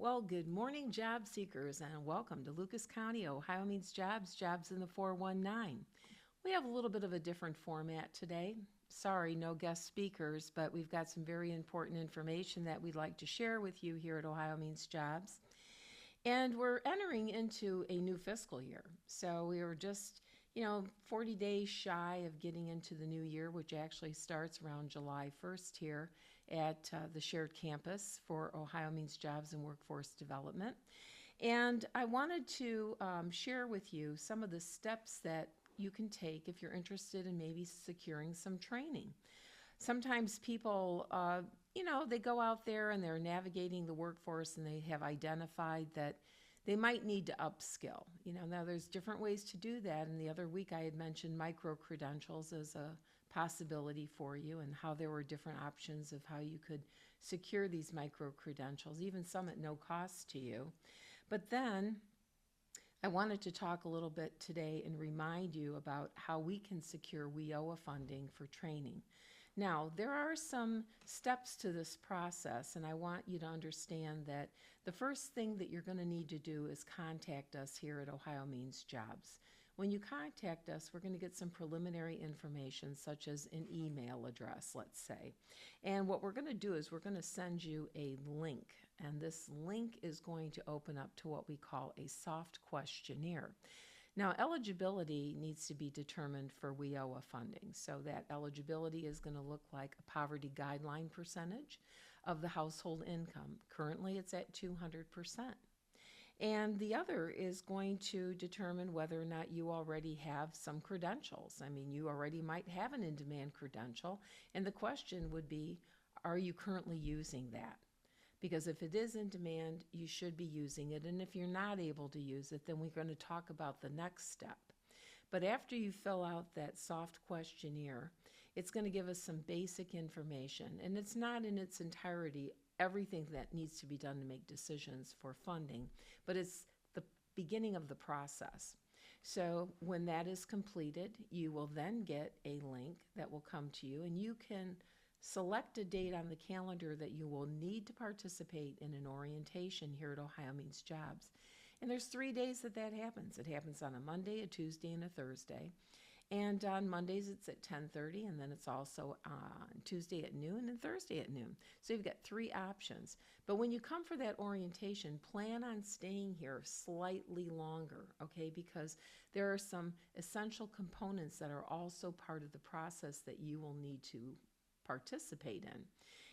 Well, good morning, job seekers, and welcome to Lucas County, Ohio Means Jobs, Jobs in the 419. We have a little bit of a different format today. Sorry, no guest speakers, but we've got some very important information that we'd like to share with you here at Ohio Means Jobs. And we're entering into a new fiscal year. So we were just, 40 days shy of getting into the new year, which actually starts around July 1st here at the shared campus for Ohio Means Jobs and Workforce Development. And I wanted to share with you some of the steps that you can take if you're interested in maybe securing some training. Sometimes people, they go out there and they're navigating the workforce and they have identified that they might need to upskill. Now there's different ways to do that. And the other week I had mentioned micro-credentials as a possibility for you and how there were different options of how you could secure these micro-credentials, even some at no cost to you. But then I wanted to talk a little bit today and remind you about how we can secure WIOA funding for training. Now, there are some steps to this process, and I want you to understand that the first thing that you're going to need to do is contact us here at Ohio Means Jobs. When you contact us, we're going to get some preliminary information, such as an email address, let's say. And what we're going to do is we're going to send you a link, and this link is going to open up to what we call a soft questionnaire. Now, eligibility needs to be determined for WIOA funding. So that eligibility is going to look like a poverty guideline percentage of the household income. Currently, it's at 200%. And the other is going to determine whether or not you already have some credentials. I mean, you already might have an in-demand credential, and the question would be, are you currently using that? Because if it is in demand, you should be using it. And if you're not able to use it, then we're going to talk about the next step. But after you fill out that soft questionnaire, it's going to give us some basic information. And it's not in its entirety everything that needs to be done to make decisions for funding, but it's the beginning of the process. So when that is completed, you will then get a link that will come to you, and you can select a date on the calendar that you will need to participate in an orientation here at Ohio Means Jobs. And there's 3 days that happens. It happens on a Monday, a Tuesday, and a Thursday. And on Mondays it's at 10:30, and then it's also on Tuesday at noon and Thursday at noon. So you've got 3 options. But when you come for that orientation, plan on staying here slightly longer, okay? Because there are some essential components that are also part of the process that you will need to participate in.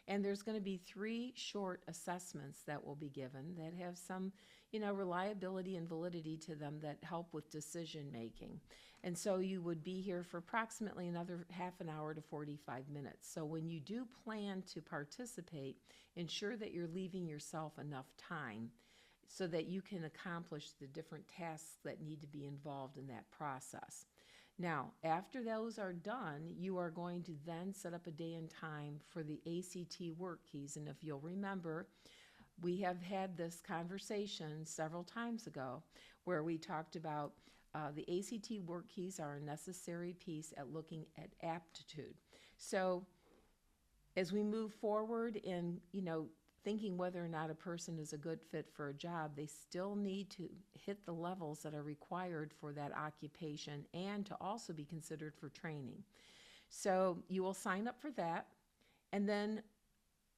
And there's going to be 3 short assessments that will be given that have some, reliability and validity to them that help with decision making. And so you would be here for approximately another half an hour to 45 minutes. So when you do plan to participate, ensure that you're leaving yourself enough time so that you can accomplish the different tasks that need to be involved in that process. Now, after those are done, you are going to then set up a day and time for the ACT WorkKeys. And if you'll remember, we have had this conversation several times ago where we talked about the ACT WorkKeys are a necessary piece at looking at aptitude. So as we move forward in, thinking whether or not a person is a good fit for a job, they still need to hit the levels that are required for that occupation and to also be considered for training. So you will sign up for that, and then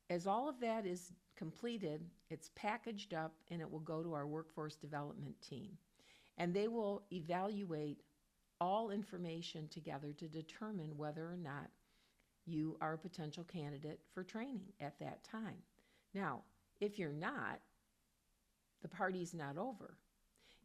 as all of that is completed, it's packaged up and it will go to our workforce development team. And they will evaluate all information together to determine whether or not you are a potential candidate for training at that time. Now, if you're not, the party's not over.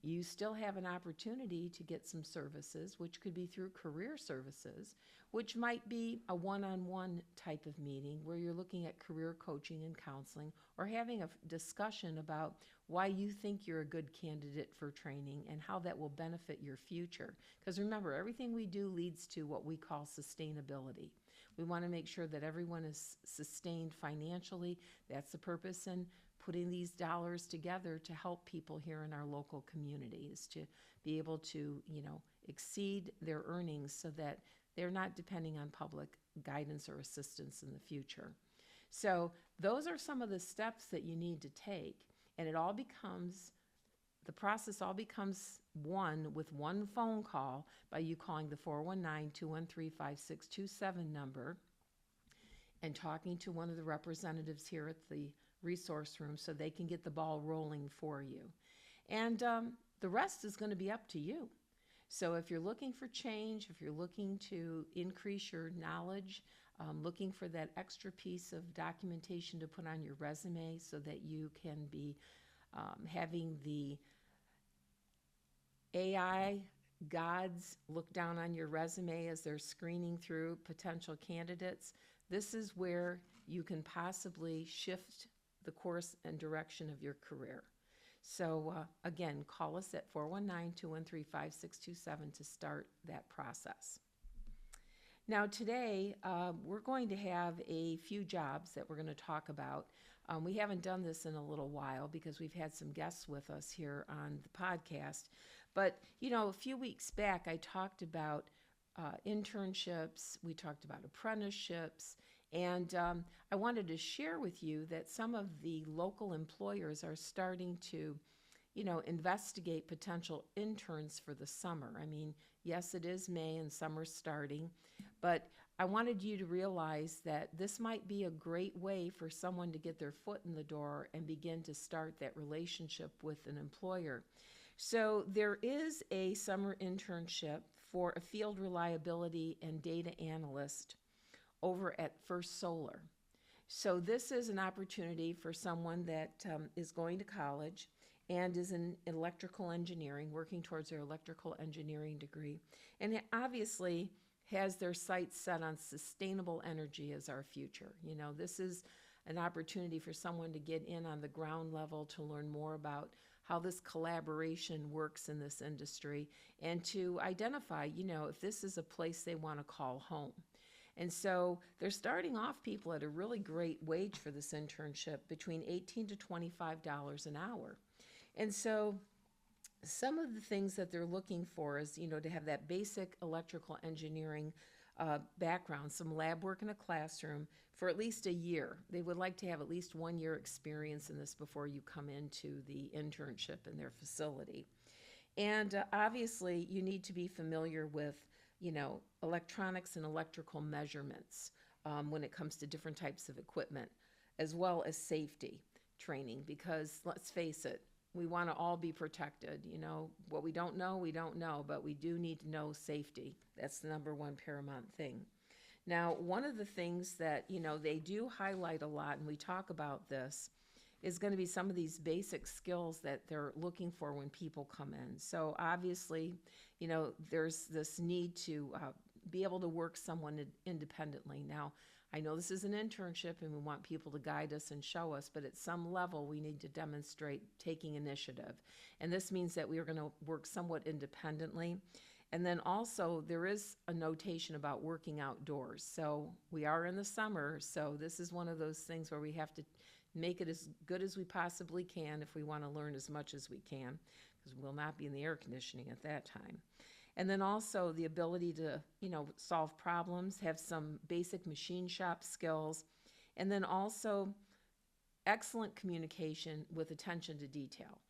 You still have an opportunity to get some services, which could be through career services, which might be a one-on-one type of meeting where you're looking at career coaching and counseling or having a discussion about why you think you're a good candidate for training and how that will benefit your future. Because remember, everything we do leads to what we call sustainability. We want to make sure that everyone is sustained financially. That's the purpose in putting these dollars together to help people here in our local communities to be able to, exceed their earnings so that they're not depending on public guidance or assistance in the future. So those are some of the steps that you need to take. And the process all becomes one with one phone call by you calling the 419-213-5627 number and talking to one of the representatives here at the resource room so they can get the ball rolling for you. And the rest is going to be up to you. So if you're looking for change, if you're looking to increase your knowledge, looking for that extra piece of documentation to put on your resume so that you can be having the AI gods look down on your resume as they're screening through potential candidates, this is where you can possibly shift the course and direction of your career. So again, call us at 419-213-5627 to start that process. Now today, we're going to have a few jobs that we're going to talk about. We haven't done this in a little while because we've had some guests with us here on the podcast. But, you know, a few weeks back, I talked about internships, we talked about apprenticeships, and I wanted to share with you that some of the local employers are starting to, you know, investigate potential interns for the summer. I mean, yes, it is May and summer's starting, but I wanted you to realize that this might be a great way for someone to get their foot in the door and begin to start that relationship with an employer. So there is a summer internship for a field reliability and data analyst over at First Solar. So this is an opportunity for someone that is going to college and is in electrical engineering, working towards their electrical engineering degree, and obviously has their sights set on sustainable energy as our future. You know, this is an opportunity for someone to get in on the ground level to learn more about how this collaboration works in this industry and to identify, you know, if this is a place they want to call home. And so they're starting off people at a really great wage for this internship, between $18 to $25 an hour. And so some of the things that they're looking for is, you know, to have that basic electrical engineering background, some lab work in a classroom for at least a year. They would like to have at least 1 year experience in this before you come into the internship in their facility. And obviously you need to be familiar with, you know, electronics and electrical measurements when it comes to different types of equipment, as well as safety training, because let's face it, we want to all be protected. You know, what we don't know, but we do need to know safety. That's the number one paramount thing. Now, one of the things that, you know, they do highlight a lot, and we talk about this, is going to be some of these basic skills that they're looking for when people come in. So obviously, you know, there's this need to be able to work someone independently. Now, I know this is an internship and we want people to guide us and show us, but at some level we need to demonstrate taking initiative. And this means that we are going to work somewhat independently. And then also there is a notation about working outdoors. So we are in the summer, so this is one of those things where we have to make it as good as we possibly can if we want to learn as much as we can, because we'll not be in the air conditioning at that time. And then also the ability to, you know, solve problems, have some basic machine shop skills, and then also excellent communication with attention to detail.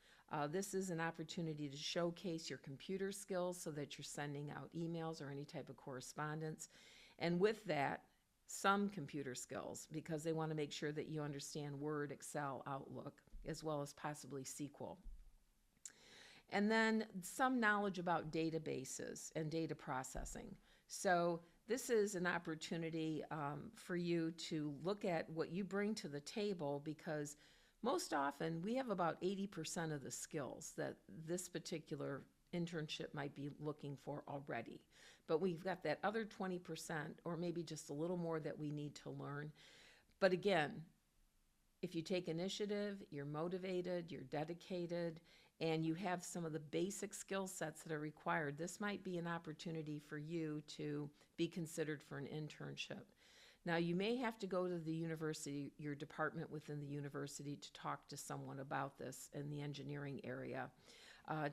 This is an opportunity to showcase your computer skills so that you're sending out emails or any type of correspondence. And with that, some computer skills, because they want to make sure that you understand Word, Excel, Outlook, as well as possibly SQL. And then some knowledge about databases and data processing. So this is an opportunity for you to look at what you bring to the table, because most often we have about 80% of the skills that this particular internship might be looking for already. But we've got that other 20%, or maybe just a little more, that we need to learn. But again, if you take initiative, you're motivated, you're dedicated, and you have some of the basic skill sets that are required, this might be an opportunity for you to be considered for an internship. Now, you may have to go to the university, your department within the university, to talk to someone about this in the engineering area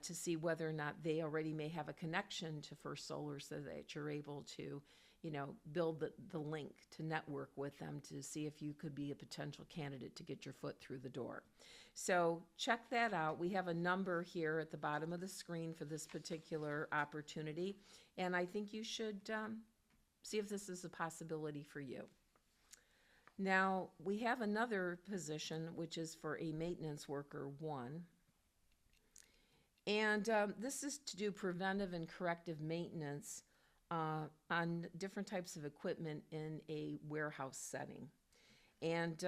to see whether or not they already may have a connection to First Solar so that you're able to, build the link to network with them to see if you could be a potential candidate to get your foot through the door. So check that out. We have a number here at the bottom of the screen for this particular opportunity, and I think you should see if this is a possibility for you. Now, we have another position, which is for a maintenance worker 1. And this is to do preventive and corrective maintenance on different types of equipment in a warehouse setting. And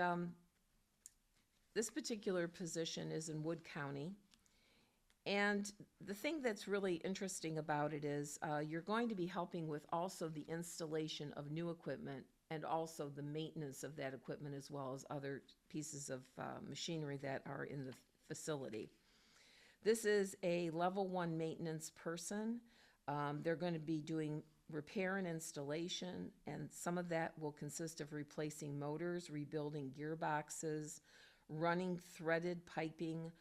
this particular position is in Wood County. And the thing that's really interesting about it is you're going to be helping with also the installation of new equipment and also the maintenance of that equipment, as well as other pieces of machinery that are in the facility. This is a level 1 maintenance person. They're going to be doing repair and installation, and some of that will consist of replacing motors, rebuilding gearboxes, running threaded piping,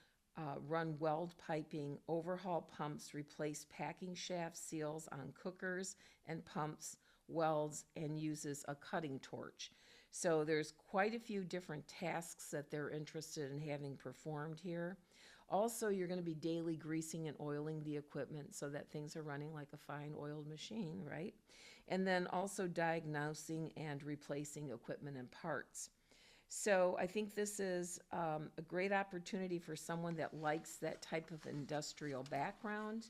run weld piping, overhaul pumps, replace packing shaft seals on cookers and pumps, welds, and uses a cutting torch. So there's quite a few different tasks that they're interested in having performed here. Also, you're going to be daily greasing and oiling the equipment so that things are running like a fine oiled machine, right? And then also diagnosing and replacing equipment and parts. So I think this is a great opportunity for someone that likes that type of industrial background.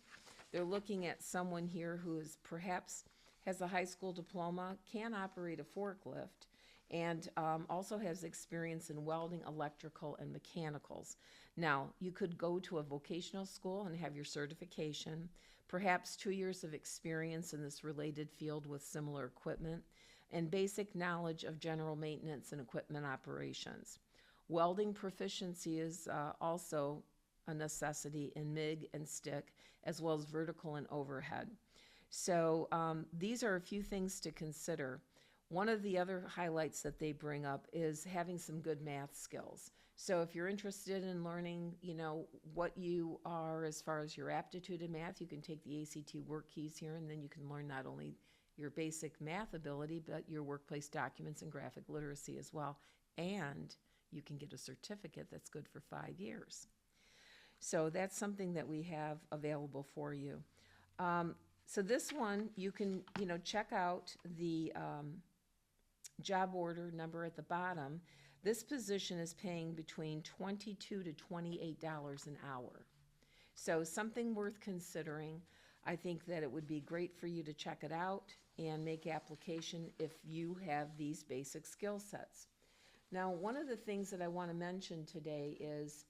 They're looking at someone here who is perhaps has a high school diploma, can operate a forklift, and also has experience in welding, electrical, and mechanicals. Now, you could go to a vocational school and have your certification, perhaps 2 years of experience in this related field with similar equipment, and basic knowledge of general maintenance and equipment operations. Welding proficiency is also a necessity in MIG and stick, as well as vertical and overhead. So these are a few things to consider. One of the other highlights that they bring up is having some good math skills. So if you're interested in learning, what you are as far as your aptitude in math, you can take the ACT WorkKeys here, and then you can learn not only your basic math ability, but your workplace documents and graphic literacy as well. And you can get a certificate that's good for 5 years. So that's something that we have available for you. So this one, you can, check out the job order number at the bottom. This position is paying between $22 to $28 an hour. So something worth considering. I think that it would be great for you to check it out and make application if you have these basic skill sets. Now, one of the things that I want to mention today is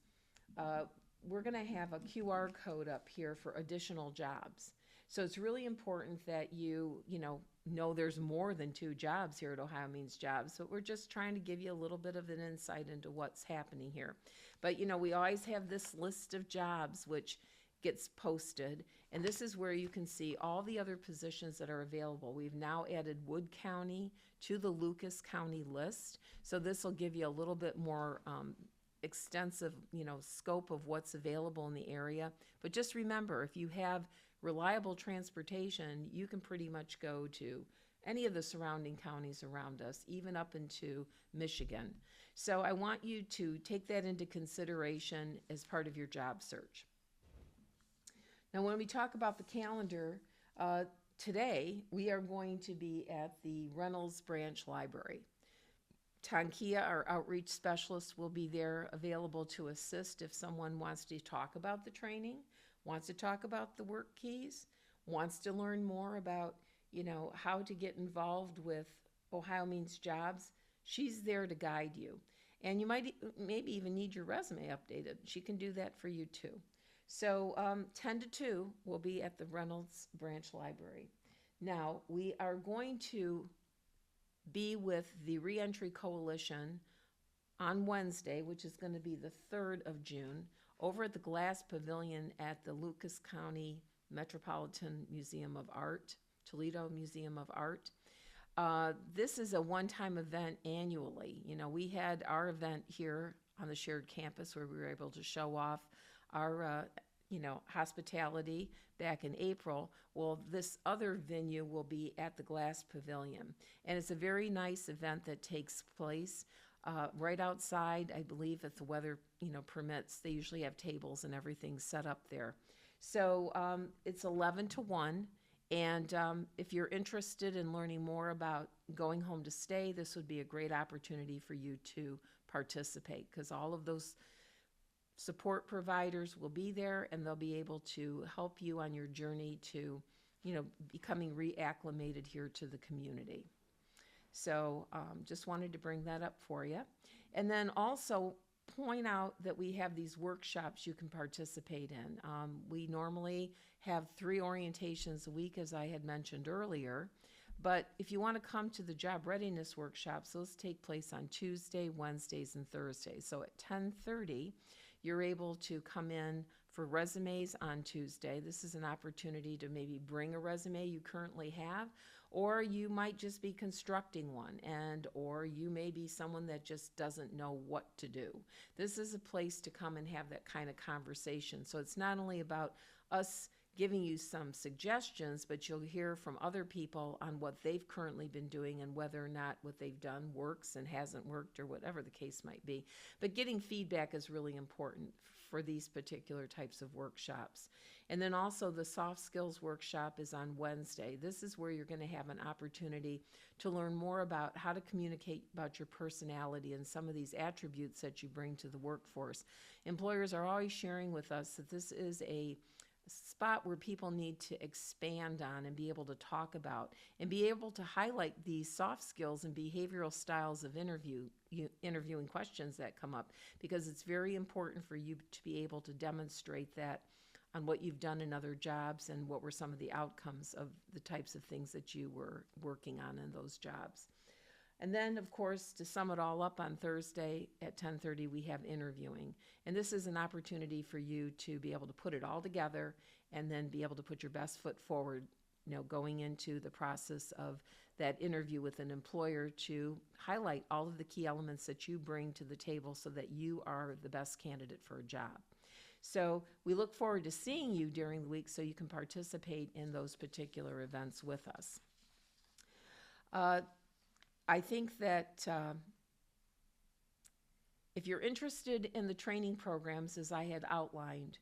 we're going to have a QR code up here for additional jobs. So it's really important that you know there's more than 2 jobs here at OhioMeansJobs, but we're just trying to give you a little bit of an insight into what's happening here. But we always have this list of jobs which gets posted, and this is where you can see all the other positions that are available. We've now added Wood County to the Lucas County list, so this will give you a little bit more extensive scope of what's available in the area. But just remember, if you have reliable transportation, you can pretty much go to any of the surrounding counties around us, even up into Michigan. So I want you to take that into consideration as part of your job search. Now, when we talk about the calendar, today we are going to be at the Reynolds Branch Library. Tankia, our outreach specialist, will be there available to assist if someone wants to talk about the training, wants to talk about the WorkKeys, wants to learn more about, how to get involved with OhioMeansJobs. She's there to guide you. And you might maybe even need your resume updated. She can do that for you too. So 10 to 2 will be at the Reynolds Branch Library. Now, we are going to be with the Reentry Coalition on Wednesday, which is going to be the 3rd of June, over at the Glass Pavilion at the Lucas County Metropolitan Museum of Art, Toledo Museum of Art. This is a one-time event annually. We had our event here on the shared campus where we were able to show off our hospitality back in April. Well, this other venue will be at the Glass Pavilion. And it's a very nice event that takes place right outside, I believe, if the weather, permits. They usually have tables and everything set up there. So it's 11 to 1. And if you're interested in learning more about going home to stay, this would be a great opportunity for you to participate, because all of those support providers will be there, and they'll be able to help you on your journey to, becoming reacclimated here to the community. So just wanted to bring that up for you. And then also point out that we have these workshops you can participate in. We normally have 3 orientations a week, as I had mentioned earlier. But if you want to come to the job readiness workshops, those take place on Tuesday, Wednesdays, and Thursdays. So at 10:30, you're able to come in for resumes on Tuesday. This is an opportunity to maybe bring a resume you currently have, or you might just be constructing one, or you may be someone that just doesn't know what to do. This is a place to come and have that kind of conversation. So it's not only about us giving you some suggestions, but you'll hear from other people on what they've currently been doing and whether or not what they've done works and hasn't worked, or whatever the case might be. But getting feedback is really important for these particular types of workshops. And then also the soft skills workshop is on Wednesday. This is where you're going to have an opportunity to learn more about how to communicate about your personality and some of these attributes that you bring to the workforce. Employers are always sharing with us that this is a spot where people need to expand on and be able to talk about and be able to highlight these soft skills and behavioral styles of interviewing questions that come up, because it's very important for you to be able to demonstrate that on what you've done in other jobs and what were some of the outcomes of the types of things that you were working on in those jobs. And then, of course, to sum it all up, on Thursday at 10:30, we have interviewing. And this is an opportunity for you to be able to put it all together and then be able to put your best foot forward, going into the process of that interview with an employer, to highlight all of the key elements that you bring to the table so that you are the best candidate for a job. So we look forward to seeing you during the week so you can participate in those particular events with us. I think that if you're interested in the training programs, as I had outlined,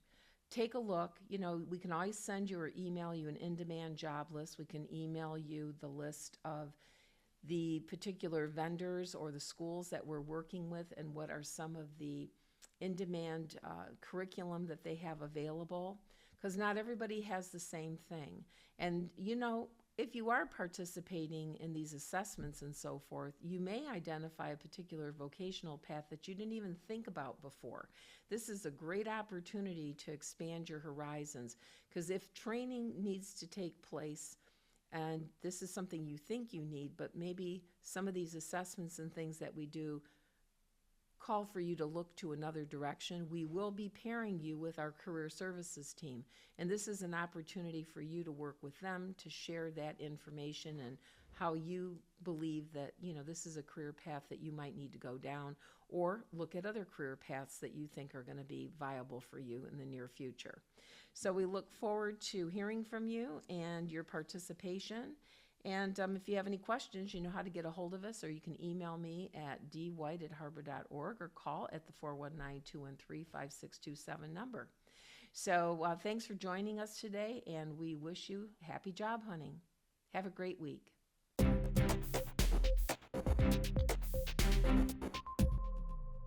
take a look. We can always send you or email you an in-demand job list. We can email you the list of the particular vendors or the schools that we're working with and what are some of the in-demand curriculum that they have available, because not everybody has the same thing. And if you are participating in these assessments and so forth, you may identify a particular vocational path that you didn't even think about before. This is a great opportunity to expand your horizons, because if training needs to take place, and this is something you think you need, but maybe some of these assessments and things that we do call for you to look to another direction, we will be pairing you with our career services team. And this is an opportunity for you to work with them to share that information and how you believe that, this is a career path that you might need to go down, or look at other career paths that you think are going to be viable for you in the near future. So we look forward to hearing from you and your participation. And if you have any questions, you know how to get a hold of us, or you can email me at dwight@harbor.org or call at the 419-213-5627 number. So thanks for joining us today, and we wish you happy job hunting. Have a great week.